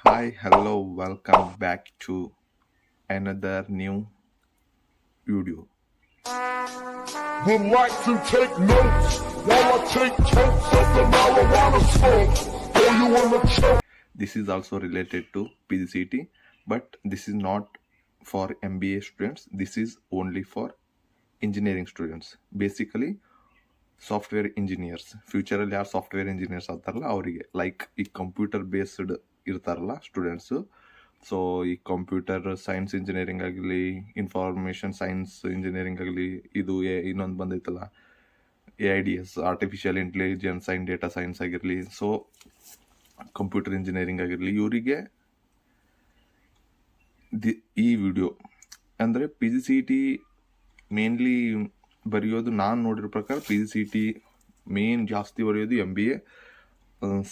Hi, hello, welcome back to another new video. Would like to take notes while I take totes of the marijuana smoke. Throw you on the choke. This is also related to PGCT, but this is not for MBA students. This is only for engineering students. Basically, software engineers ಫ್ಯೂಚರಲ್ಲಿ ಯಾರು software engineers ಆಗ್ತಾರಲ್ಲ ಅವರಿಗೆ like ಈ computer based ಇರ್ತಾರಲ್ಲ students. So ಈ computer science engineering ಆಗಲಿ, information science engineering ಆಗಲಿ, ಇದು ಇನ್ನೊಂದು ಬಂದೈತಲ್ಲ AIDS, artificial intelligence and data science ಆಗಿರಲಿ, ಸೊ ಕಂಪ್ಯೂಟರ್ ಇಂಜಿನಿಯರಿಂಗ್ ಆಗಿರಲಿ, ಇವರಿಗೆ ಈ ವಿಡಿಯೋ ಅಂದರೆ PGCT ಮೇನ್ಲಿ ಬರೆಯೋದು ನಾನು ನೋಡಿರೋ ಪ್ರಕಾರ PGCT ಮೇನ್ ಜಾಸ್ತಿ ಬರೆಯೋದು MBA,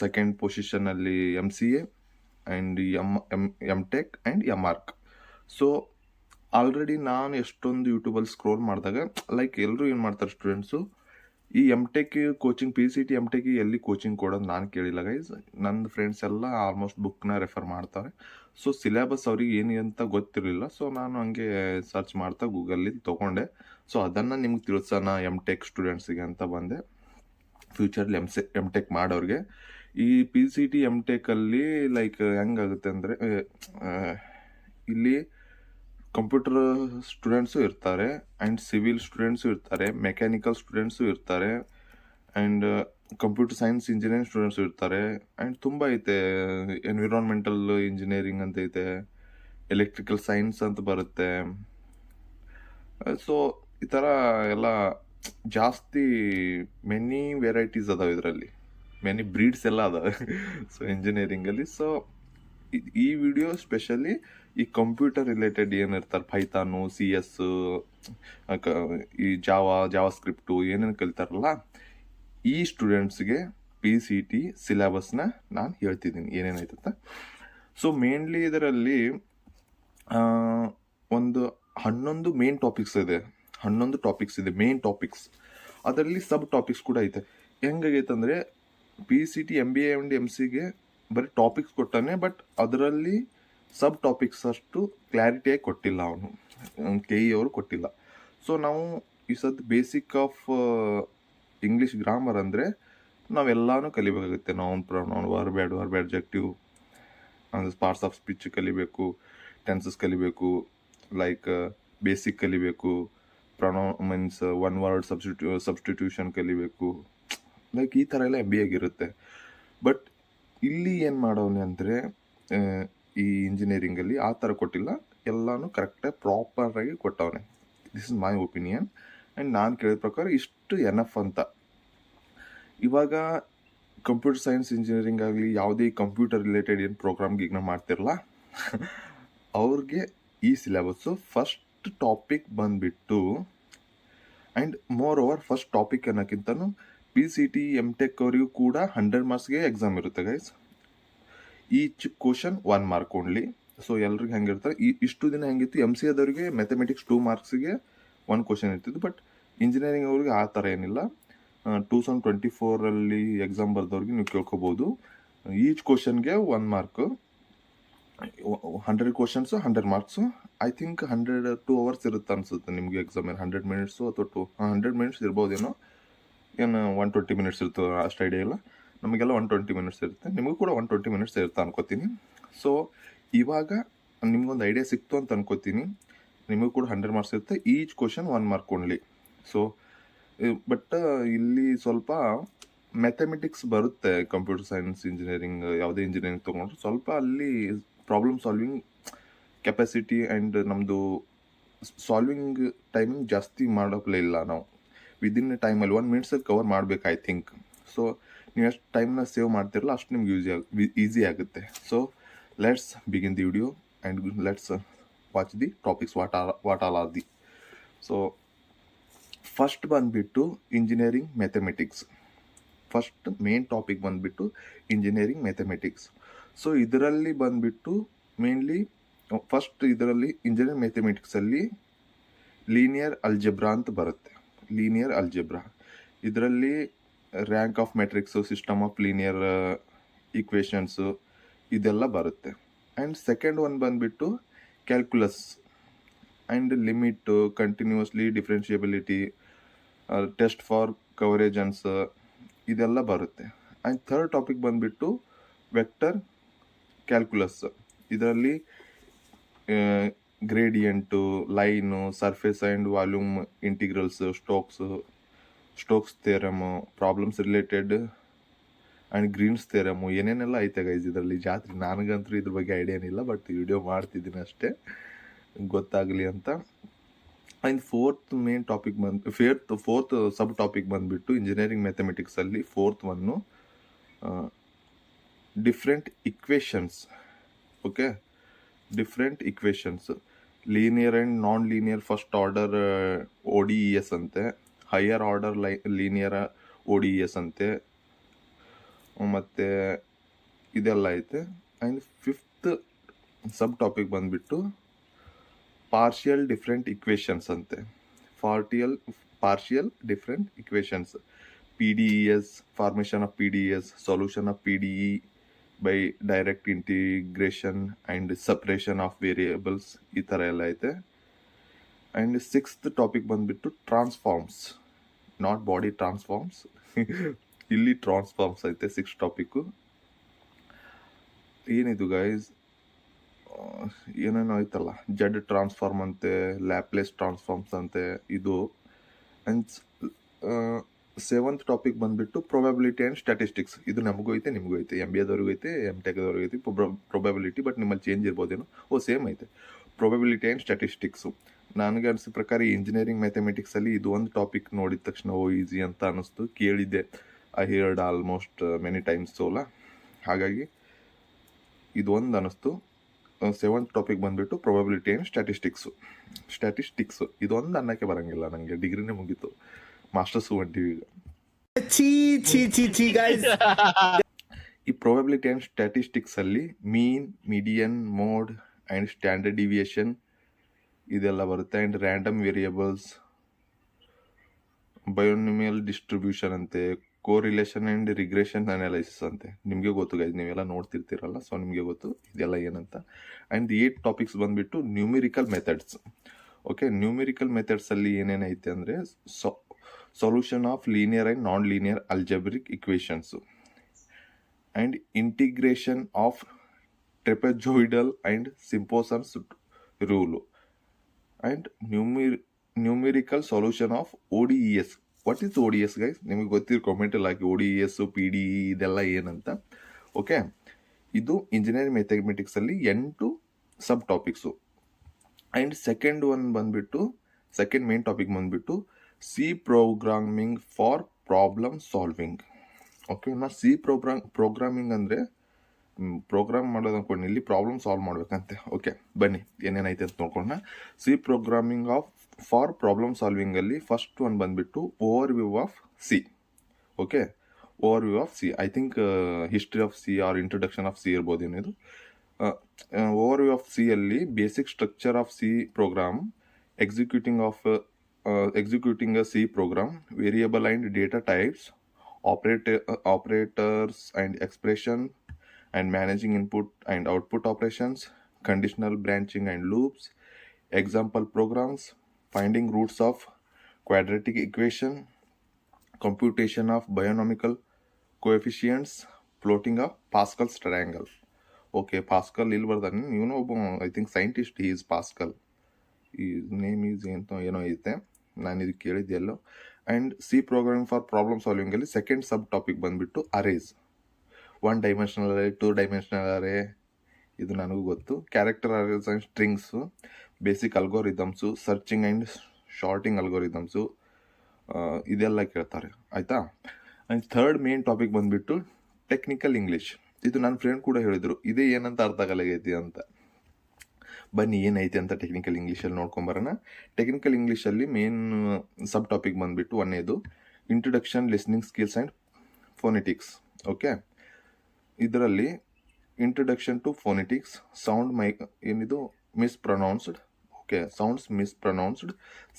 ಸೆಕೆಂಡ್ ಪೊಸಿಷನಲ್ಲಿ MCA and MTech and MArch. So already ನಾನು ಎಷ್ಟೊಂದು ಯೂಟ್ಯೂಬಲ್ಲಿ ಸ್ಕ್ರೋಲ್ ಮಾಡಿದಾಗ ಲೈಕ್ ಎಲ್ಲರೂ ಏನು ಮಾಡ್ತಾರೆ ಸ್ಟೂಡೆಂಟ್ಸು, ಈ MTech ಕೋಚಿಂಗ್ PGCT MTech ಎಲ್ಲಿ ಕೋಚಿಂಗ್ ಕೊಡೋದು ನಾನು ಕೇಳಿಲ್ಲ ಗೈಸ್. ನನ್ನ ಫ್ರೆಂಡ್ಸ್ ಎಲ್ಲ ಆಲ್ಮೋಸ್ಟ್ ಬುಕ್ನ ರೆಫರ್ ಮಾಡ್ತಾರೆ. ಸೊ ಸಿಲೆಬಸ್ ಅವ್ರಿಗೆ ಏನು ಅಂತ ಗೊತ್ತಿರಲಿಲ್ಲ. ಸೊ ನಾನು ಹಂಗೆ ಸರ್ಚ್ ಮಾಡ್ತಾ ಗೂಗಲ್ಲಿ ತೊಗೊಂಡೆ. ಸೊ ಅದನ್ನು ನಿಮ್ಗೆ ತಿಳಿಸೋಣ MTech ಸ್ಟೂಡೆಂಟ್ಸಿಗೆ ಅಂತ ಬಂದೆ, ಫ್ಯೂಚರ್ಲಿ MTech ಮಾಡೋರಿಗೆ. ಈ PGCT MTechಲ್ಲಿ ಲೈಕ್ ಹೆಂಗಾಗುತ್ತೆ ಅಂದರೆ, ಇಲ್ಲಿ ಕಂಪ್ಯೂಟರ್ ಸ್ಟೂಡೆಂಟ್ಸು ಇರ್ತಾರೆ ಆ್ಯಂಡ್ ಸಿವಿಲ್ ಸ್ಟೂಡೆಂಟ್ಸು ಇರ್ತಾರೆ, ಮೆಕ್ಯಾನಿಕಲ್ ಸ್ಟೂಡೆಂಟ್ಸು ಇರ್ತಾರೆ and computer science engineering students ಇರ್ತಾರೆ ಆ್ಯಂಡ್ ತುಂಬ ಐತೆ. ಎನ್ವಿರಾನ್ಮೆಂಟಲ್ ಇಂಜಿನಿಯರಿಂಗ್ ಅಂತ ಐತೆ, ಎಲೆಕ್ಟ್ರಿಕಲ್ ಸೈನ್ಸ್ ಅಂತ ಬರುತ್ತೆ. ಸೊ ಈ ಥರ ಎಲ್ಲ ಜಾಸ್ತಿ ಮೆನಿ ವೆರೈಟೀಸ್ ಅದಾವೆ ಇದರಲ್ಲಿ, ಮೆನಿ ಬ್ರೀಡ್ಸ್ ಎಲ್ಲ ಅದಾವೆ ಸೊ ಇಂಜಿನಿಯರಿಂಗಲ್ಲಿ. ಸೊ ಈ ವಿಡಿಯೋ ಸ್ಪೆಷಲಿ ಈ ಕಂಪ್ಯೂಟರ್ ರಿಲೇಟೆಡ್ ಏನಿರ್ತಾರೆ, ಪೈಥಾನು, CS, ಈ ಜಾವಾ ಸ್ಕ್ರಿಪ್ಟು ಏನೇನು ಕಲಿತಾರಲ್ಲ, ಈ ಸ್ಟೂಡೆಂಟ್ಸ್ಗೆ PGCT ಸಿಲೆಬಸ್ನ ನಾನು ಹೇಳ್ತಿದ್ದೀನಿ ಏನೇನಾಯ್ತಂತ. ಸೊ ಮೇನ್ಲಿ ಇದರಲ್ಲಿ ಒಂದು 11 ಮೇನ್ ಟಾಪಿಕ್ಸ್ ಇದೆ, 11 ಟಾಪಿಕ್ಸ್ ಇದೆ ಮೇನ್ ಟಾಪಿಕ್ಸ್. ಅದರಲ್ಲಿ ಸಬ್ ಟಾಪಿಕ್ಸ್ ಕೂಡ ಐತೆ. ಹೆಂಗಾಗೈತಂದರೆ PGCT MBA ಆ್ಯಂಡ್ MCಗೆ ಬರೀ ಟಾಪಿಕ್ಸ್ ಕೊಟ್ಟಾನೆ, ಬಟ್ ಅದರಲ್ಲಿ ಸಬ್ ಟಾಪಿಕ್ಸ್ ಅಷ್ಟು ಕ್ಲಾರಿಟಿಯಾಗಿ ಕೊಟ್ಟಿಲ್ಲ ಅವನು, KE ಅವರು ಕೊಟ್ಟಿಲ್ಲ. ಸೊ ನಾವು ಈ ಸದ್ ಬೇಸಿಕ್ ಆಫ್ ಇಂಗ್ಲೀಷ್ ಗ್ರಾಮರ್ ಅಂದರೆ ನಾವೆಲ್ಲನೂ ಕಲಿಬೇಕಾಗುತ್ತೆ. Noun, pronoun, verb, adjective, parts of speech ಕಲಿಬೇಕು, ಟೆನ್ಸಸ್ ಕಲಿಬೇಕು, ಲೈಕ್ ಬೇಸಿಕ್ ಕಲಿಬೇಕು, pronoun means one word substitution ಕಲಿಬೇಕು, ಲೈಕ್ ಈ ಥರ ಎಲ್ಲ MBA ಆಗಿರುತ್ತೆ. ಬಟ್ ಇಲ್ಲಿ ಏನು ಮಾಡೋನೆ ಅಂದರೆ, ಈ ಇಂಜಿನಿಯರಿಂಗಲ್ಲಿ ಆ ಥರ ಕೊಟ್ಟಿಲ್ಲ, ಎಲ್ಲನೂ ಕರೆಕ್ಟಾಗಿ ಪ್ರಾಪರಾಗಿ ಕೊಟ್ಟವನೆ. This is my opinion and ನಾನು ಕೇಳಿದ ಪ್ರಕಾರ ಇಷ್ಟು ಎನಫ್ ಅಂತ. ಇವಾಗ ಕಂಪ್ಯೂಟರ್ ಸೈನ್ಸ್ ಇಂಜಿನಿಯರಿಂಗ್ ಆಗಲಿ, ಯಾವುದೇ ಕಂಪ್ಯೂಟರ್ ರಿಲೇಟೆಡ್ ಏನು ಪ್ರೋಗ್ರಾಮ್ಗೆ ಈಗ ಮಾಡ್ತಿರಲ್ಲ ಅವ್ರಿಗೆ ಈ ಸಿಲೆಬಸ್ಸು ಫಸ್ಟ್ ಟಾಪಿಕ್ ಬಂದುಬಿಟ್ಟು, and moreover first topic ಅನ್ನೋಕ್ಕಿಂತನೂ PGCT MTech ಅವರಿಗೂ ಕೂಡ 100 ಮಾರ್ಕ್ಸ್ಗೆ ಎಕ್ಸಾಮ್ ಇರುತ್ತೆ guys. Each question 1 mark only. So ಎಲ್ರಿಗೂ ಹೆಂಗಿರ್ತಾರೆ, ಇಷ್ಟು ದಿನ ಹೆಂಗಿತ್ತು, MCAದವ್ರಿಗೆ ಮ್ಯಾಥಮೆಟಿಕ್ಸ್ 2 ಮಾರ್ಕ್ಸಿಗೆ 1 ಕ್ವಶನ್ ಇರ್ತಿತ್ತು. ಬಟ್ ಇಂಜಿನಿಯರಿಂಗ್ ಅವ್ರಿಗೆ ಆ ಥರ ಏನಿಲ್ಲ. 2024 ಎಕ್ಸಾಮ್ ಬರ್ದವ್ರಿಗೆ ನೀವು ಕೇಳ್ಕೊಬೋದು, ಈಚ್ ಕ್ವಶನ್ಗೆ 1 mark, 100 questions 100 marks. I think 102 hours ಇರುತ್ತೆ ಅನ್ಸುತ್ತೆ ನಿಮಗೆ ಎಕ್ಸಾಮ್. ಏನು 100 ಮಿನಿಟ್ಸು ಅಥವಾ 100 ಮಿನಿಟ್ಸ್ ಇರ್ಬೋದೇನೋ, ಏನು 120 ಮಿನಿಟ್ಸ್ ಇರ್ತದೆ ಅಷ್ಟು ಐಡಿಯಾ ಇಲ್ಲ. ನಮಗೆಲ್ಲ 120 ಮಿನಿಟ್ಸ್ ಇರುತ್ತೆ, ನಿಮಗೂ ಕೂಡ 120 ಮಿನಿಟ್ಸ್ ಇರುತ್ತೆ ಅನ್ಕೋತೀನಿ. ಸೊ ಇವಾಗ ನಿಮ್ಗೊಂದು ಐಡಿಯಾ ಸಿಕ್ತು ಅಂತ ಅನ್ಕೋತೀನಿ. ನಿಮಗೂ ಕೂಡ 100 ಮಾರ್ಕ್ಸ್ ಇರುತ್ತೆ, each question 1 mark only. So but ಇಲ್ಲಿ ಸ್ವಲ್ಪ ಮ್ಯಾಥಮೆಟಿಕ್ಸ್ ಬರುತ್ತೆ ಕಂಪ್ಯೂಟರ್ ಸೈನ್ಸ್ ಇಂಜಿನಿಯರಿಂಗ್, ಯಾವುದೇ ಇಂಜಿನಿಯರಿಂಗ್ ತೊಗೊಂಡ್ರೆ ಸ್ವಲ್ಪ ಅಲ್ಲಿ ಪ್ರಾಬ್ಲಮ್ ಸಾಲ್ವಿಂಗ್ ಕೆಪಾಸಿಟಿ ಆ್ಯಂಡ್ ನಮ್ಮದು ಸಾಲ್ವಿಂಗ್ ಟೈಮಿಂಗ್ ಜಾಸ್ತಿ ಮಾಡೋಕ್ಲೇ ಇಲ್ಲ. ನಾವು ವಿದಿನ್ ಟೈಮಲ್ಲಿ 1 ಮಿನಿಟ್ಸಲ್ಲಿ ಕವರ್ ಮಾಡಬೇಕು ಐ ಥಿಂಕ್. ಸೊ ನೀವು ಎಷ್ಟು ಟೈಮ್ನ ಸೇವ್ ಮಾಡ್ತಿರಲ್ಲ ಅಷ್ಟು ನಿಮ್ಗೆ ಈಸಿ ಆಗುತ್ತೆ. So let's begin the video and let's watch the topics what all are the. So first ಬಂದುಬಿಟ್ಟು engineering mathematics. First main topic ಬಂದುಬಿಟ್ಟು ಇಂಜಿನಿಯರಿಂಗ್ ಮ್ಯಾಥಮೆಟಿಕ್ಸ್. ಸೊ ಇದರಲ್ಲಿ ಬಂದುಬಿಟ್ಟು ಮೇನ್ಲಿ ಫಸ್ಟ್ ಇದರಲ್ಲಿ ಇಂಜಿನಿಯರಿಂಗ್ ಮ್ಯಾಥಮೆಟಿಕ್ಸಲ್ಲಿ ಲೀನಿಯರ್ ಅಲ್ಜೆಬ್ರಾ ಅಂತ ಬರುತ್ತೆ. ಲೀನಿಯರ್ ಅಲ್ಜೆಬ್ರಾ ಇದರಲ್ಲಿ rank of matrix, system of linear equations, ಇದೆಲ್ಲ ಬರುತ್ತೆ. ಆ್ಯಂಡ್ ಸೆಕೆಂಡ್ ಒನ್ ಬಂದುಬಿಟ್ಟು calculus and limit, continuously differentiability, test for convergence, ಇದೆಲ್ಲ ಬರುತ್ತೆ. ಆ್ಯಂಡ್ ಥರ್ಡ್ ಟಾಪಿಕ್ ಬಂದುಬಿಟ್ಟು ವೆಕ್ಟರ್ ಕ್ಯಾಲ್ಕುಲಸ್. ಇದರಲ್ಲಿ gradient, line, surface and volume integrals, Stokes theorem, problems related and Green's theorem, ಏನೇನೆಲ್ಲ ಐತೆ guys ಇದರಲ್ಲಿ ಜಾತ್ರೆ. ನನಗಂತೂ ಇದ್ರ ಬಗ್ಗೆ ಐಡಿಯಾ ಏನಿಲ್ಲ, ಬಟ್ ವಿಡಿಯೋ ಮಾಡ್ತಿದ್ದೀನಿ ಅಷ್ಟೇ ಗೊತ್ತಾಗಲಿ ಅಂತ. And fourth main topic fourth sub topic ಬಂದುಬಿಟ್ಟು ಇಂಜಿನಿಯರಿಂಗ್ ಮ್ಯಾಥಮೆಟಿಕ್ಸಲ್ಲಿ fourth one different equations. Okay, different equations, linear and non linear first order ODES ಅಂತೆ, ಹೈಯರ್ ಆರ್ಡರ್ ಲೀನಿಯರ್ ODES ಅಂತೆ, ಮತ್ತು ಇದೆಲ್ಲ ಐತೆ. ಆ್ಯಂಡ್ ಫಿಫ್ತ್ ಸಬ್ ಟಾಪಿಕ್ ಬಂದುಬಿಟ್ಟು ಪಾರ್ಷಿಯಲ್ ಡಿಫ್ರೆಂಟ್ ಇಕ್ವೇಷನ್ಸ್ ಅಂತೆ. Partial different equations, PDES, formation of PDES, solution of PDE by direct integration and separation of variables, ಈ ಥರ ಎಲ್ಲ ಐತೆ. ಆ್ಯಂಡ್ ಸಿಕ್ಸ್ತ್ ಟಾಪಿಕ್ ಬಂದುಬಿಟ್ಟು ಟ್ರಾನ್ಸ್ಫಾರ್ಮ್ಸ್, ನಾಟ್ ಬಾಡಿ ಟ್ರಾನ್ಸ್ಫಾರ್ಮ್ಸ್ ಇಲ್ಲಿ transforms ಐತೆ 6th topic. ಏನಿದು ಗೈಸ್, ಏನೇನೋ ಐತಲ್ಲ, ಜಡ್ ಟ್ರಾನ್ಸ್ಫಾರ್ಮ್ ಅಂತೆ, ಲ್ಯಾಪ್ಲೇಸ್ ಟ್ರಾನ್ಸ್ಫಾರ್ಮ್ಸ್ ಅಂತೆ ಇದು. ಆ್ಯಂಡ್ 7th ಟಾಪಿಕ್ ಬಂದುಬಿಟ್ಟು ಪ್ರೊಬಬಿಲಿಟಿ ಆ್ಯಂಡ್ ಸ್ಟ್ಯಾಟಿಸ್ಟಿಕ್ಸ್. ಇದು ನಮಗೂ ಐತೆ, ನಿಮಗೂ ಐತೆ, MBAದವ್ರಿಗೂ ಐತೆ, MTechದವ್ರಿಗೂ ಐತೆ ಪ್ರೊಬಬಿಲಿಟಿ, ಬಟ್ ನಿಮ್ಮಲ್ಲಿ ಚೇಂಜ್ ಇರ್ಬೋದೇನೋ. ಸೇಮ್ ಐತೆ ಪ್ರೊಬಬಿಲಿಟಿ ಆ್ಯಂಡ್ ಸ್ಟ್ಯಾಟಿಸ್ಟಿಕ್ಸು. ನನಗೆ ಅನಿಸಿದ ಪ್ರಕಾರ ಈ ಇಂಜಿನಿಯರಿಂಗ್ ಮ್ಯಾಥಮೆಟಿಕ್ಸಲ್ಲಿ ಇದು ಒಂದು ಟಾಪಿಕ್ ನೋಡಿದ ತಕ್ಷಣ ಈಸಿ ಅಂತ ಅನ್ನಿಸ್ತು. ಕೇಳಿದ್ದೆ, I heard almost many times ಸೋಲ, ಹಾಗಾಗಿ ಇದು ಒಂದು ಅನ್ನಿಸ್ತು. 7th ಟಾಪಿಕ್ ಬಂದುಬಿಟ್ಟು ಪ್ರೊಬಬಿಲಿಟಿ ಆ್ಯಂಡ್ ಸ್ಟ್ಯಾಟಿಸ್ಟಿಕ್ಸು ಇದೊಂದು ಅನ್ನೋಕ್ಕೆ ಬರೋಂಗಿಲ್ಲ ನನಗೆ, ಡಿಗ್ರಿನೇ ಮುಗೀತು, ಮಾಸ್ಟರ್ಸು ಹೊಂಟಿವಿ ಈಗ. ಈ ಪ್ರೊಬಬಿಲಿಟಿ ಆ್ಯಂಡ್ ಸ್ಟ್ಯಾಟಿಸ್ಟಿಕ್ಸಲ್ಲಿ mean, median, mode and standard deviation ಇದೆಲ್ಲ ಬರುತ್ತೆ. And random variables, binomial distribution ಅಂತೆ, ಕೋರಿಲೇಷನ್ ಆ್ಯಂಡ್ ರಿಗ್ರೆಷನ್ ಅನಾಲಿಸಿಸ್ ಅಂತೆ. ನಿಮಗೆ ಗೊತ್ತು ಗೈಸ್, ನೀವೆಲ್ಲ ನೋಡ್ತಿರ್ತೀರಲ್ಲ, ಸೊ ನಿಮಗೆ ಗೊತ್ತು ಇದೆಲ್ಲ ಏನಂತ. ಆ್ಯಂಡ್ 8 ಟಾಪಿಕ್ಸ್ ಬಂದುಬಿಟ್ಟು ನ್ಯೂಮಿರಿಕಲ್ ಮೆಥಡ್ಸ್. ಓಕೆ, ನ್ಯೂಮಿರಿಕಲ್ ಮೆಥಡ್ಸಲ್ಲಿ ಏನೇನೈತೆ ಅಂದರೆ solution of linear and non linear algebraic equations, and integration of trapezoidal and Simpson's rule, and numerical solution of ODES. What is ODES guys? ನಿಮಗೆ ಗೊತ್ತಿರೋ ಕಾಮೆಂಟಲ್ಲಿ ಹಾಕಿ, ODES, PDE ಇದೆಲ್ಲ ಏನಂತ. ಓಕೆ, ಇದು engineering ಮ್ಯಾಥಮೆಟಿಕ್ಸಲ್ಲಿ 8 sub topics. And second main topic ಬಂದುಬಿಟ್ಟು C programming for problem solving. Okay, ನಾ C programming ಅಂದರೆ program ಮಾಡೋದು ಅಂದ್ಕೊಂಡು, ಇಲ್ಲಿ ಪ್ರಾಬ್ಲಮ್ ಸಾಲ್ವ್ ಮಾಡ್ಬೇಕಂತೆ. ಓಕೆ, ಬನ್ನಿ ಏನೇನೈತೆ ಅಂತ ನೋಡ್ಕೊಳ್ಳೋಣ. C ಪ್ರೋಗ್ರಾಮಿಂಗ್ ಫಾರ್ ಪ್ರಾಬ್ಲಮ್ ಸಾಲ್ವಿಂಗಲ್ಲಿ ಫಸ್ಟ್ ಒನ್ ಬಂದುಬಿಟ್ಟು overview of C. Okay, overview of C, I think history of C or introduction of C ಇರ್ಬೋದು ಏನಿದು. ಓವರ್ ವ್ಯೂ ಆಫ್ C ಅಲ್ಲಿ basic structure of C program, executing a C program, variable and data types, operators and expression, and managing input and output operations, conditional branching and loops, example programs, finding roots of quadratic equation, computation of binomial coefficients, plotting of Pascal's triangle. Okay, Pascal ಇಲ್ಲಿ ಬರ್ದಾನೆ, ಇವನು ಒಬ್ಬ I think scientist, he is Pascal, ಈ name is ಏನೋ ಐತೆ, ನಾನು ಇದು ಕೇಳಿದ್ದೆಲ್ಲೋ. And C programming for problem ಸಾಲ್ವಿಂಗಲ್ಲಿ ಸೆಕೆಂಡ್ ಸಬ್ ಟಾಪಿಕ್ ಬಂದುಬಿಟ್ಟು arrays. 1 dimensional array, 2 dimensional array, ಇದು ನನಗೂ ಗೊತ್ತು. Character arrays and strings, basic algorithms, searching and sorting algorithms, ಇದೆಲ್ಲ ಕೇಳ್ತಾರೆ, ಆಯಿತಾ. ಆ್ಯಂಡ್ ಥರ್ಡ್ ಮೇನ್ ಟಾಪಿಕ್ ಬಂದುಬಿಟ್ಟು ಟೆಕ್ನಿಕಲ್ ಇಂಗ್ಲೀಷ್. ಇದು ನನ್ನ ಫ್ರೆಂಡ್ ಕೂಡ ಹೇಳಿದರು, ಇದೇ ಏನಂತ ಅರ್ಥ ಆಗಲಾಗೈತಿ ಅಂತ. ಬನ್ನಿ ಏನೈತೆ ಅಂತ ಟೆಕ್ನಿಕಲ್ ಇಂಗ್ಲೀಷಲ್ಲಿ ನೋಡ್ಕೊಂಬರೋಣ. ಟೆಕ್ನಿಕಲ್ ಇಂಗ್ಲೀಷಲ್ಲಿ ಮೇನ್ ಸಬ್ ಟಾಪಿಕ್ ಬಂದುಬಿಟ್ಟು ಒಂದೇದು introduction, listening skills and phonetics. Okay, ಇದರಲ್ಲಿ ಇಂಟ್ರೊಡಕ್ಷನ್ ಟು ಫೋನೆಟಿಕ್ಸ್, ಏನಿದು mispronounced. Okay, sounds mispronounced,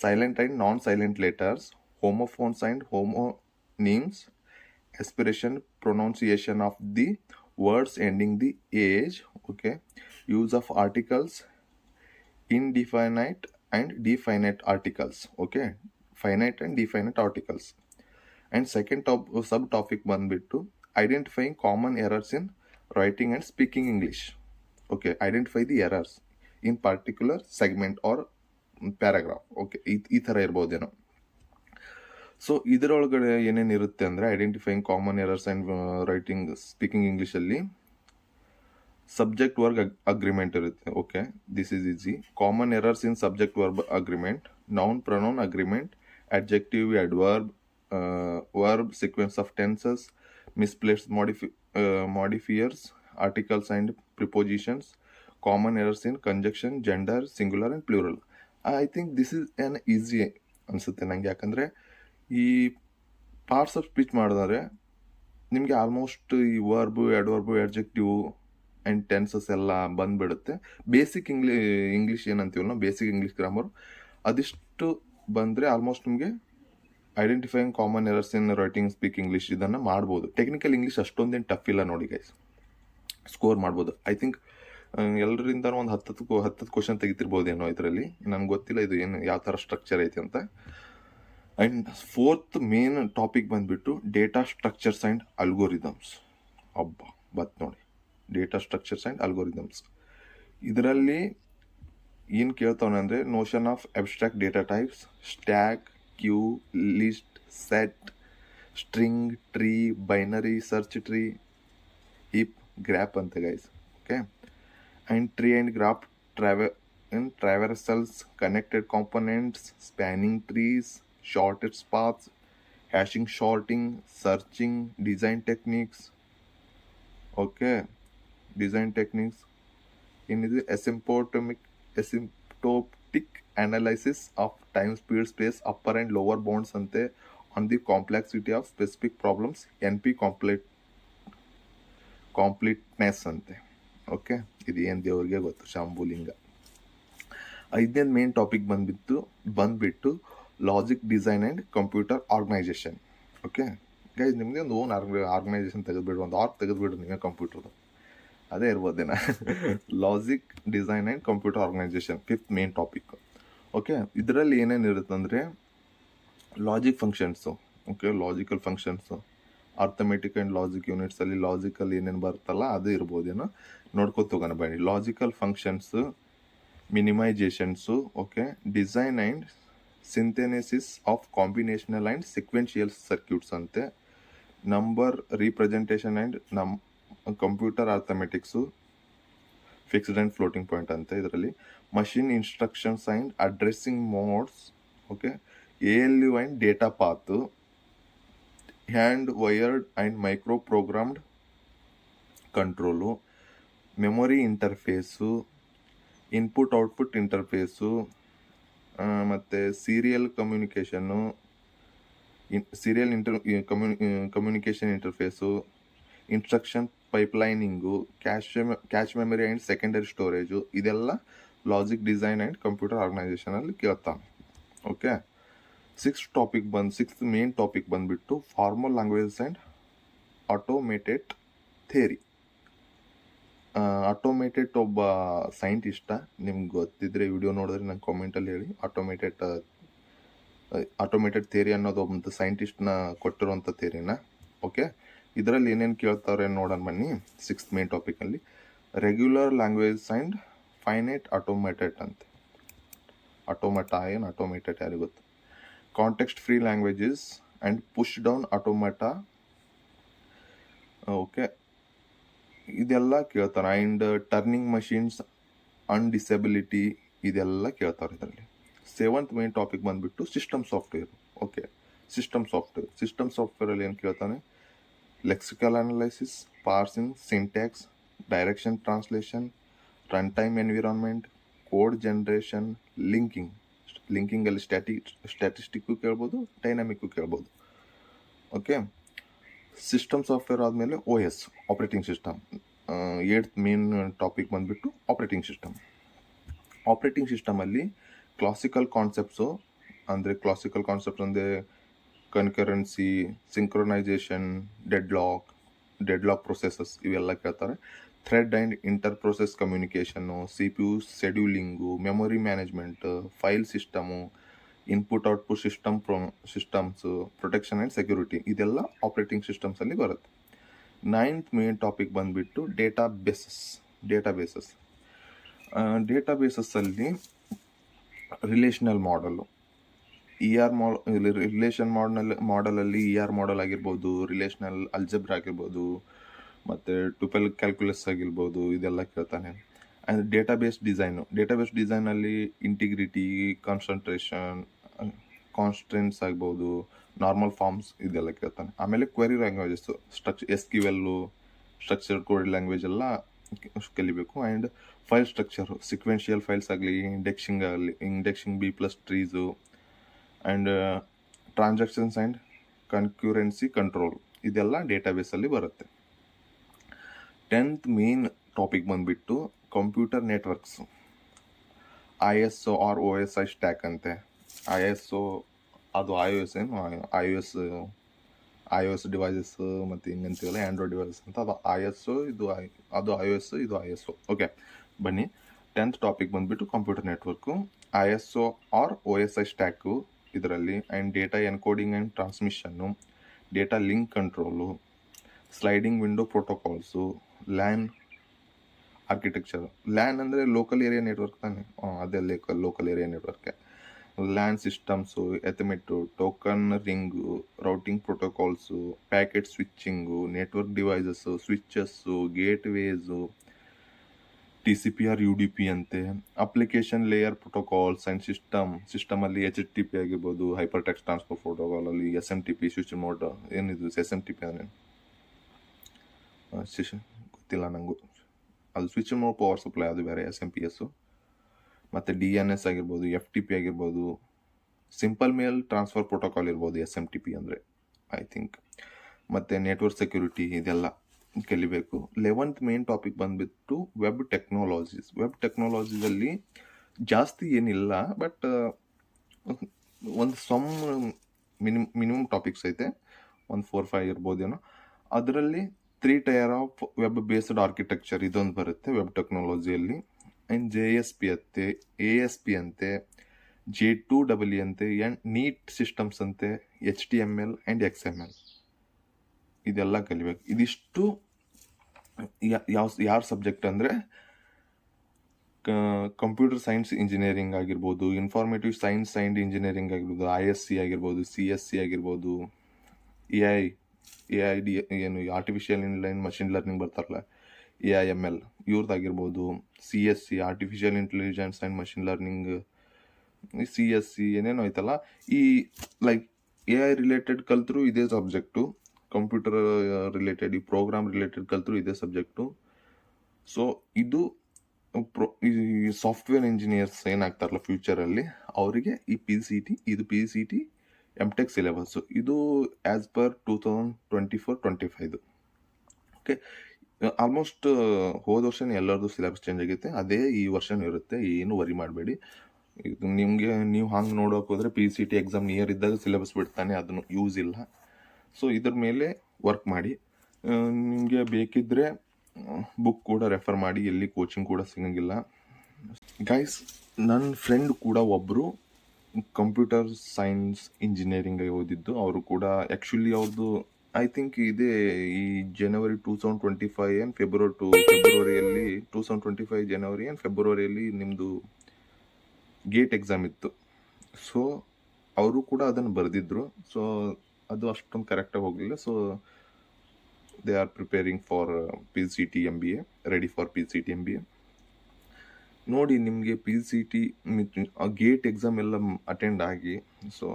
silent and non silent letters, homophones and homonyms, aspiration, pronunciation of the words ending the age, okay, use of articles, indefinite and definite articles, okay, finite and definite articles. And second subtopic ಬಂದ್ಬಿಟ್ಟು identifying common errors in writing and speaking English, okay, identify the errors in particular segment or paragraph, okay, ಈ ಥರ ಇರ್ಬೋದೇನೋ. So ಇದರೊಳಗಡೆ ಏನೇನು ಇರುತ್ತೆ ಅಂದರೆ identifying common errors and writing speaking ಇಂಗ್ಲೀಷಲ್ಲಿ subject verb agreement ಇರುತ್ತೆ, okay, this is easy. Common errors in subject verb agreement, noun pronoun agreement, adjective, adverb, verb, sequence of tenses, misplaced modifiers, articles and prepositions, common errors in conjunction, gender, singular and plural. I think this is an easy ಅನಿಸುತ್ತೆ ನನಗೆ, ಯಾಕಂದರೆ ಈ parts of speech ಮಾಡಿದ್ರೆ ನಿಮಗೆ almost ಈ verb, ಅಡ್ವರ್ಬು, adjective and tenses ಎಲ್ಲ ಬಂದುಬಿಡುತ್ತೆ. Basic English ಏನಂತೀವಲ್ಲ ನಾವು, ಬೇಸಿಕ್ ಇಂಗ್ಲೀಷ್ ಗ್ರಾಮರ್, ಅದಿಷ್ಟು ಬಂದರೆ ಆಲ್ಮೋಸ್ಟ್ ನಿಮಗೆ identifying common errors in writing speak English ಇದನ್ನು ಮಾಡ್ಬೋದು. ಟೆಕ್ನಿಕಲ್ ಇಂಗ್ಲೀಷ್ ಅಷ್ಟೊಂದೇನು ಟಫ್ ಇಲ್ಲ ನೋಡಿ ಗೈಸ್, ಸ್ಕೋರ್ ಮಾಡ್ಬೋದು. ಐ ಥಿಂಕ್ ಎಲ್ಲರಿಂದ ಒಂದು 10 ಕ್ವಶನ್ ತೆಗಿತಿರ್ಬೋದೇನೋ ಇದರಲ್ಲಿ, ನನಗೆ ಗೊತ್ತಿಲ್ಲ ಇದು ಏನು ಯಾವ ಥರ ಸ್ಟ್ರಕ್ಚರ್ ಐತೆ ಅಂತ. ಆ್ಯಂಡ್ ಫೋರ್ತ್ ಮೇನ್ ಟಾಪಿಕ್ ಬಂದುಬಿಟ್ಟು ಡೇಟಾ ಸ್ಟ್ರಕ್ಚರ್ಸ್ ಆ್ಯಂಡ್ ಅಲ್ಗೋರಿದಮ್ಸ್. ಬತ್ ನೋಡಿ, ಡೇಟಾ ಸ್ಟ್ರಕ್ಚರ್ಸ್ ಆ್ಯಂಡ್ ಅಲ್ಗೋರಿದಮ್ಸ್. ಇದರಲ್ಲಿ ಏನು ಕೇಳ್ತಾವನೆ ಅಂದರೆ notion of abstract data types, stack, queue, list, set, string, tree, binary, search tree, heap, graph ಅಂತ guys, okay. And tree and graph traversals, connected components, spanning trees, shortest paths, hashing, sorting, searching, design techniques, okay, design techniques. In the asymptotic analysis of time, speed, space, upper and lower bounds ante on the complexity of specific problems, NP completeness ante, okay. ಇದು ಏನು ದೇವ್ರಿಗೆ ಗೊತ್ತು, ಶಾಂಭುಲಿಂಗ. 5ನೇ main topic ಬಂದ್ಬಿಟ್ಟು logic design and computer organisation, okay guys. ನಿಮಗೆ ಒಂದು own organisation ತೆಗೆದುಬಿಡ್ರಿ, ಒಂದು ತೆಗೆದುಬಿಡ್ರಿ ನೀವೇ ಕಂಪ್ಯೂಟರ್ದು, ಅದೇ ಇರ್ಬೋದೇನ. Logic design and computer organization 5th main topic, okay. ಇದರಲ್ಲಿ ಏನೇನು ಇರುತ್ತೆ ಅಂದರೆ logic functions, okay, logical functions, arithmetic and logic ಯೂನಿಟ್ಸಲ್ಲಿ ಲಾಜಿಕಲ್ ಏನೇನು ಬರುತ್ತಲ್ಲ ಅದು ಇರ್ಬೋದೇನೋ, ನೋಡ್ಕೊತ ಹೋಗೋಣ ಬನ್ನಿ. Logical functions, minimizations, okay, design and synthesis of combinational and sequential circuits ಅಂತೆ, number representation and computer arithmetics, fixed and floating point ಅಂತ. ಇದರಲ್ಲಿ machine instructions and addressing modes, okay, ALU and data path, hand wired and micro programmed control, memory interface, input output interface, ಮತ್ತು serial communication, communication interface, instruction pipelining, cache memory and secondary storage, ಇದೆಲ್ಲ logic design and computer ಆರ್ಗನೈಸೇಷನಲ್ಲಿ ಕೇಳ್ತಾನೆ, okay. 6th main topic ಬಂದುಬಿಟ್ಟು formal languages and automated theory. Automated ಒಬ್ಬ scientist, ನಿಮ್ಗೆ ಗೊತ್ತಿದ್ರೆ video ನೋಡಿದ್ರೆ ನಂಗೆ ಕಾಮೆಂಟಲ್ಲಿ ಹೇಳಿ. ಆಟೋಮೇಟೆಡ್ ಥಿಯರಿ ಅನ್ನೋದು ಒಬ್ಬ ಸೈಂಟಿಸ್ಟ್ನ ಕೊಟ್ಟಿರುವಂಥ ಥಿಯರಿನ, ಓಕೆ. ಇದರಲ್ಲಿ ಏನೇನು ಕೇಳ್ತಾರೆ ನೋಡೋಣ ಬನ್ನಿ. 6th ಮೇನ್ ಟಾಪಿಕಲ್ಲಿ regular language and finite automated ಅಂತೆ. ಆಟೋಮೇಟೆಡ್ ಯಾರಿಗೆ ಗೊತ್ತು. Context free languages and push down automata, okay, ಇದೆಲ್ಲ ಕೇಳ್ತಾರೆ. ಆ್ಯಂಡ್ ಟರ್ನಿಂಗ್ ಮಷೀನ್ಸ್ ಡಿಸೆಬಿಲಿಟಿ, ಇದೆಲ್ಲ ಕೇಳ್ತಾರೆ ಇದರಲ್ಲಿ. 7th ಮೇನ್ ಟಾಪಿಕ್ ಬಂದುಬಿಟ್ಟು ಸಿಸ್ಟಮ್ ಸಾಫ್ಟ್ವೇರ್, ಓಕೆ. ಸಿಸ್ಟಮ್ ಸಾಫ್ಟ್ವೇರಲ್ಲಿ ಏನು ಕೇಳ್ತಾನೆ, lexical analysis, parsing, syntax, direction translation, run time environment, code generation, ಲಿಂಕಿಂಗಲ್ಲಿ ಸ್ಟ್ಯಾಟಿಸ್ಟಿಕ್ಕು ಕೇಳ್ಬೋದು, ಡೈನಾಮಿಕ್ಕು ಕೇಳ್ಬೋದು, ಓಕೆ. ಸಿಸ್ಟಮ್ ಸಾಫ್ಟ್ವೇರ್ ಆದಮೇಲೆ OS, operating system. 8th main topic ಬಂದುಬಿಟ್ಟು ಆಪ್ರೇಟಿಂಗ್ ಸಿಸ್ಟಮಲ್ಲಿ ಕ್ಲಾಸಿಕಲ್ ಕಾನ್ಸೆಪ್ಟ್ಸು ಅಂದರೆ concurrency, synchronization, deadlock, deadlock processes ಇವೆಲ್ಲ ಕೇಳ್ತಾರೆ. Thread and inter process communication, CPU scheduling, memory management, file system, input output systems, protection and security, ಇದೆಲ್ಲ operating ಸಿಸ್ಟಮ್ಸಲ್ಲಿ ಬರುತ್ತೆ. 9th main topic ಬಂದುಬಿಟ್ಟು databases. ಡೇಟಾಬೇಸಸ್ಸಲ್ಲಿ relational ಮಾಡಲು, relation ಮಾಡಲಲ್ಲಿ ಮಾಡಲ್ ಆಗಿರ್ಬೋದು, relational ಅಲ್ಜೆಬ್ರಾ ಆಗಿರ್ಬೋದು, ಮತ್ತು ಟುಪಲ್ calculus ಆಗಿರ್ಬೋದು, ಇದೆಲ್ಲ ಕೇಳ್ತಾನೆ. ಆ್ಯಂಡ್ ಡೇಟಾಬೇಸ್ ಡಿಸೈನಲ್ಲಿ ಇಂಟಿಗ್ರಿಟಿ, ಕಾನ್ಸ್ಟೆಂಟ್ಸ್ ಆಗ್ಬೋದು, ನಾರ್ಮಲ್ ಫಾರ್ಮ್ಸ್, ಇದೆಲ್ಲ ಕೇಳ್ತಾನೆ. ಆಮೇಲೆ query languages, SQL, structured code language ಎಲ್ಲ ಕಲಿಬೇಕು. And file structure, sequential files ಆಗಲಿ, indexing B+ trees, and transactions and concurrency control, ಇದೆಲ್ಲ ಡೇಟಾಬೇಸಲ್ಲಿ ಬರುತ್ತೆ. 10th ಮೇನ್ ಟಾಪಿಕ್ ಬಂದುಬಿಟ್ಟು computer networks. ISO or OSI stack ಅಂತೆ. ISO ಅದು iOS ಡಿವೈಸಸ್ ಮತ್ತು ಹಿಂಗಂತೀವಲ್ಲ ಆ್ಯಂಡ್ರಾಯ್ಡ್ ಡಿವೈಸಸ್ ಅಂತ, ಅದು ISO, ಅದು iOS, ಇದು ISO. ಓಕೆ, ಬನ್ನಿ. 10th ಟಾಪಿಕ್ ಬಂದುಬಿಟ್ಟು computer network, ISO or OSI stack ಇದರಲ್ಲಿ, and data encoding and transmission, data link control, sliding window protocols, LAN architecture. LAN ಅಂದರೆ ಲೋಕಲ್ ಏರಿಯಾ ನೆಟ್ವರ್ಕ್ ತಾನೆ, ಅದೇ ಲೋಕಲ್ ಏರಿಯಾ ನೆಟ್ವರ್ಕೆ. LAN systems, Ethernet, token ring, routing protocols, packet switching, network devices, switches, gateways, TCP/R UDP ಅಂತೆ, application layer protocols and ಸಿಸ್ಟಮಲ್ಲಿ HTTP ಆಗಿರ್ಬೋದು, hyper text transfer ಪ್ರೋಟೋಕಾಲಲ್ಲಿ SMTP, switch mode, ಏನಿದು SMTP ಅಂದರೆ ಗೊತ್ತಿಲ್ಲ ನನಗೂ, ಅದು ಸ್ವಿಚ್ ಮೋಡ್ ಪವರ್ ಸಪ್ಲೈ, ಅದು ಬೇರೆ SMPS. ಮತ್ತು DNS ಆಗಿರ್ಬೋದು, FTP ಆಗಿರ್ಬೋದು, ಸಿಂಪಲ್ ಮೇಲ್ ಟ್ರಾನ್ಸ್ಫರ್ ಪ್ರೋಟೋಕಾಲ್ ಇರ್ಬೋದು, SMTP ಅಂದರೆ ಐ ಥಿಂಕ್. ಮತ್ತು ನೆಟ್ವರ್ಕ್ ಸೆಕ್ಯೂರಿಟಿ, ಇದೆಲ್ಲ ಕಲಿಬೇಕು. 11th ಮೇನ್ ಟಾಪಿಕ್ ಬಂದುಬಿಟ್ಟು ವೆಬ್ ಟೆಕ್ನಾಲಜೀಸಲ್ಲಿ ಜಾಸ್ತಿ ಏನಿಲ್ಲ, ಬಟ್ ಒಂದು ಮಿನಿಮಮ್ ಟಾಪಿಕ್ಸ್ ಐತೆ, ಒಂದು 4-5 ಇರ್ಬೋದೇನೋ. ಅದರಲ್ಲಿ 3 tyre of web based architecture ಇದೊಂದು ಬರುತ್ತೆ ವೆಬ್ ಟೆಕ್ನಾಲಜಿಯಲ್ಲಿ. ಆ್ಯಂಡ್ JSP ಅಂತೆ, ASP ಅಂತೆ, J2EE ಅಂತೆ, ಆ್ಯಂಡ್ ನೀಟ್ ಸಿಸ್ಟಮ್ಸ್ ಅಂತೆ, HTML ಆ್ಯಂಡ್ XML, ಇದೆಲ್ಲ ಕಲಿಬೇಕು. ಇದಿಷ್ಟು ಯಾರ ಸಬ್ಜೆಕ್ಟ್ ಅಂದರೆ ಕಂಪ್ಯೂಟರ್ ಸೈನ್ಸ್ ಇಂಜಿನಿಯರಿಂಗ್ ಆಗಿರ್ಬೋದು, ಇನ್ಫಾರ್ಮೇಟಿವ್ ಸೈನ್ಸ್ ಆ್ಯಂಡ್ ಇಂಜಿನಿಯರಿಂಗ್ ಆಗಿರ್ಬೋದು, ISC ಆಗಿರ್ಬೋದು, CSC ಆಗಿರ್ಬೋದು, AI ಏನು ಆರ್ಟಿಫಿಷಿಯಲ್ ಮಷಿನ್ ಲರ್ನಿಂಗ್ ಬರ್ತಾರಲ್ಲ, AIML ಇವ್ರದ್ದಾಗಿರ್ಬೋದು, CSC artificial intelligence and machine learning, CSC ಏನೇನೋ ಐತಲ್ಲ, ಈ ಲೈಕ್ AI ರಿಲೇಟೆಡ್ ಕಲ್ತರೂ ಇದೇ ಸಬ್ಜೆಕ್ಟು, ಕಂಪ್ಯೂಟರ್ ರಿಲೇಟೆಡ್, ಈ ಪ್ರೋಗ್ರಾಮ್ ರಿಲೇಟೆಡ್ ಕಲ್ತರೂ ಇದೇ ಸಬ್ಜೆಕ್ಟು. ಸೊ ಇದು ಈ ಸಾಫ್ಟ್ವೇರ್ ಇಂಜಿನಿಯರ್ಸ್ ಏನಾಗ್ತಾರಲ್ಲ ಫ್ಯೂಚರಲ್ಲಿ, ಅವರಿಗೆ ಈ PGCET MTech ಸಿಲೆಬಸ್ಸು ಇದು ಆ್ಯಸ್ ಪರ್ 2024-25. ಓಕೆ, ಆಲ್ಮೋಸ್ಟ್ ಹೋದ ವರ್ಷನೇ ಎಲ್ಲರದು ಸಿಲೆಬಸ್ ಚೇಂಜ್ ಆಗೈತೆ, ಅದೇ ಈ ವರ್ಷನೂ ಇರುತ್ತೆ, ಏನು ವರಿ ಮಾಡಬೇಡಿ. ಇದು ನೀವು ಹಂಗೆ ನೋಡೋಕೆ ಹೋದರೆ PGCET ಎಕ್ಸಾಮ್ ನಿಯರ್ ಇದ್ದಾಗ ಸಿಲೆಬಸ್ ಬಿಡ್ತಾನೆ, ಅದನ್ನು ಯೂಸ್ ಇಲ್ಲ. ಸೊ ಇದ್ರ ಮೇಲೆ ವರ್ಕ್ ಮಾಡಿ. ನಿಮಗೆ ಬೇಕಿದ್ದರೆ ಬುಕ್ ಕೂಡ ರೆಫರ್ ಮಾಡಿ, ಎಲ್ಲಿ ಕೋಚಿಂಗ್ ಕೂಡ ಸಿಗೋಂಗಿಲ್ಲ. ಗೈಸ್, ನನ್ನ ಫ್ರೆಂಡ್ ಕೂಡ ಒಬ್ಬರು ಕಂಪ್ಯೂಟರ್ ಸೈನ್ಸ್ ಇಂಜಿನಿಯರಿಂಗ್ ಓದಿದ್ದು, ಅವರು ಕೂಡ ಆ್ಯಕ್ಚುಲಿ ಅವ್ರದ್ದು ಐ ಥಿಂಕ್ ಇದೇ ಈ ಜನವರಿ 2025 ಆ್ಯಂಡ್ ಫೆಬ್ರವರಿಯಲ್ಲಿ 2025 ಜನವರಿ ಆ್ಯಂಡ್ ಫೆಬ್ರವರಿಯಲ್ಲಿ ನಿಮ್ಮದು ಗೇಟ್ ಎಕ್ಸಾಮ್ ಇತ್ತು. ಸೊ ಅವರು ಕೂಡ ಅದನ್ನು ಬರೆದಿದ್ರು. ಸೊ ಅದು ಅಷ್ಟೊಂದು ಕರೆಕ್ಟಾಗಿ ಹೋಗಲಿಲ್ಲ. So they are preparing for PGCET MBA, ready for PGCET MBA. ನೋಡಿ, ನಿಮಗೆ PGCET ಗೇಟ್ ಎಕ್ಸಾಮ್ ಎಲ್ಲ ಅಟೆಂಡ್ ಆಗಿ, ಸೊ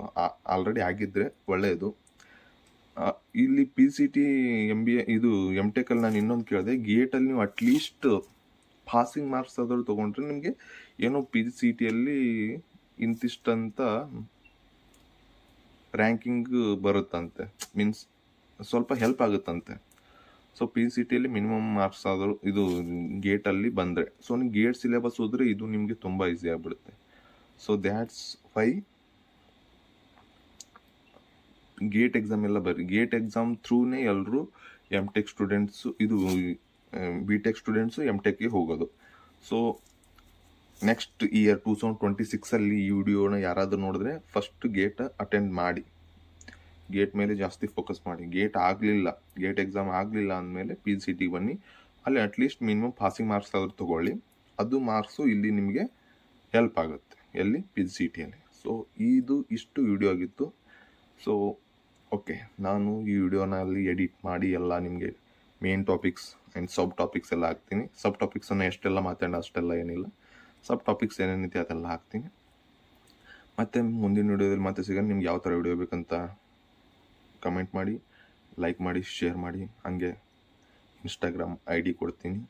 ಆಲ್ರೆಡಿ ಆಗಿದ್ದರೆ ಒಳ್ಳೆಯದು. ಇಲ್ಲಿ PGCET MBA ಇದು MTechಲ್ಲಿ ನಾನು ಇನ್ನೊಂದು ಕೇಳಿದೆ, ಗೇಟಲ್ಲಿ ನೀವು ಅಟ್ಲೀಸ್ಟ್ ಪಾಸಿಂಗ್ ಮಾರ್ಕ್ಸ್ ಆದರೂ ತೊಗೊಂಡ್ರೆ ನಿಮಗೆ ಏನೋ PGCETಯಲ್ಲಿ ಇಂತಿಷ್ಟಂತ ರ್ಯಾಂಕಿಂಗ್ ಬರುತ್ತಂತೆ, ಮೀನ್ಸ್ ಸ್ವಲ್ಪ ಹೆಲ್ಪ್ ಆಗುತ್ತಂತೆ. ಸೊ PGCETಯಲ್ಲಿ ಮಿನಿಮಮ್ ಮಾರ್ಕ್ಸ್ ಆದರೂ ಇದು ಗೇಟಲ್ಲಿ ಬಂದರೆ, ಸೊ ನೀವು ಗೇಟ್ ಸಿಲೆಬಸ್ ಹೋದರೆ ಇದು ನಿಮಗೆ ತುಂಬ ಈಸಿ ಆಗಿಬಿಡುತ್ತೆ. So that's why gate exam ಎಲ್ಲ ಬರ್ರಿ. ಗೇಟ್ ಎಕ್ಸಾಮ್ ಥ್ರೂನೇ ಎಲ್ಲರೂ ಎಮ್ ಟೆಕ್ ಸ್ಟೂಡೆಂಟ್ಸು ಇದು ಬಿ ಟೆಕ್ ಸ್ಟೂಡೆಂಟ್ಸು ಎಮ್ ಟೆಕ್ಗೆ ಹೋಗೋದು. ಸೊ ನೆಕ್ಸ್ಟ್ ಇಯರ್ 2026 ಈ ವಿಡಿಯೋನ ಯಾರಾದರೂ ನೋಡಿದ್ರೆ ಫಸ್ಟ್ ಗೇಟ್ ಅಟೆಂಡ್ ಮಾಡಿ, ಗೇಟ್ ಮೇಲೆ ಜಾಸ್ತಿ ಫೋಕಸ್ ಮಾಡಿ. ಗೇಟ್ ಎಕ್ಸಾಮ್ ಆಗಲಿಲ್ಲ ಅಂದಮೇಲೆ PGCT ಬನ್ನಿ, ಅಲ್ಲಿ ಅಟ್ಲೀಸ್ಟ್ ಮಿನಿಮಮ್ ಪಾಸಿಂಗ್ ಮಾರ್ಕ್ಸ್ ಆದರೂ ತೊಗೊಳ್ಳಿ. ಅದು ಮಾರ್ಕ್ಸು ಇಲ್ಲಿ ನಿಮಗೆ ಹೆಲ್ಪ್ ಆಗುತ್ತೆ ಎಲ್ಲಿ PGCTಯಲ್ಲಿ. ಸೊ ಇಷ್ಟು ವಿಡಿಯೋ ಆಗಿತ್ತು. ಸೊ ಓಕೆ, ನಾನು ಈ ವಿಡಿಯೋನ ಅಲ್ಲಿ ಎಡಿಟ್ ಮಾಡಿ ಎಲ್ಲ ನಿಮಗೆ main topics and sub topics ಎಲ್ಲ ಹಾಕ್ತೀನಿ. ಸಬ್ ಟಾಪಿಕ್ಸನ್ನು ಎಷ್ಟೆಲ್ಲ ಮಾತಾಡೋ ಅಷ್ಟೆಲ್ಲ ಏನಿಲ್ಲ, ಸಬ್ ಟಾಪಿಕ್ಸ್ ಏನೇನಿದೆ ಅದೆಲ್ಲ ಹಾಕ್ತೀನಿ. ಮತ್ತು ಮುಂದಿನ ವಿಡಿಯೋದಲ್ಲಿ ಮತ್ತೆ ಸಿಗೋಣ. ನಿಮ್ಗೆ ಯಾವ ಥರ ವಿಡಿಯೋ ಬೇಕಂತ ಕಮೆಂಟ್ ಮಾಡಿ, ಲೈಕ್ ಮಾಡಿ, ಶೇರ್ ಮಾಡಿ. ಹಾಗೆ ಇನ್ಸ್ಟಾಗ್ರಾಮ್ ID ಕೊಡ್ತೀನಿ,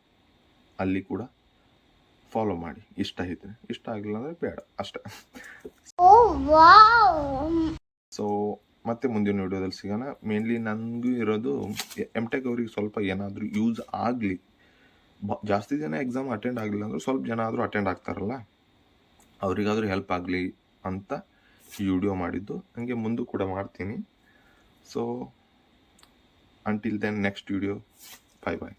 ಅಲ್ಲಿ ಕೂಡ ಫಾಲೋ ಮಾಡಿ. ಇಷ್ಟ ಆಗಿದ್ರೆ, ಇಷ್ಟ ಆಗಲಿಲ್ಲ ಅಂದರೆ ಬೇಡ ಅಷ್ಟೇ. ಸೊ ಮತ್ತೆ ಮುಂದಿನ ವಿಡಿಯೋದಲ್ಲಿ ಸಿಗೋಣ. ಮೇನ್ಲಿ ನನಗೂ ಇರೋದು ಎಮ್ ಟೆಕ್ ಅವ್ರಿಗೆ ಸ್ವಲ್ಪ ಏನಾದರೂ ಯೂಸ್ ಆಗಲಿ, ಜಾಸ್ತಿ ಜನ ಎಕ್ಸಾಮ್ ಅಟೆಂಡ್ ಆಗಲಿಲ್ಲ ಅಂದರೂ ಸ್ವಲ್ಪ ಜನ ಆದರೂ ಅಟೆಂಡ್ ಆಗ್ತಾರಲ್ಲ, ಅವರಿಗಾದರೂ ಹೆಲ್ಪ್ ಆಗಲಿ ಅಂತ ಈ ವಿಡಿಯೋ ಮಾಡಿದ್ದು. ಹಂಗೆ ಮುಂದೆ ಕೂಡ ಮಾಡ್ತೀನಿ. So until then next video, bye ಬಾಯ್.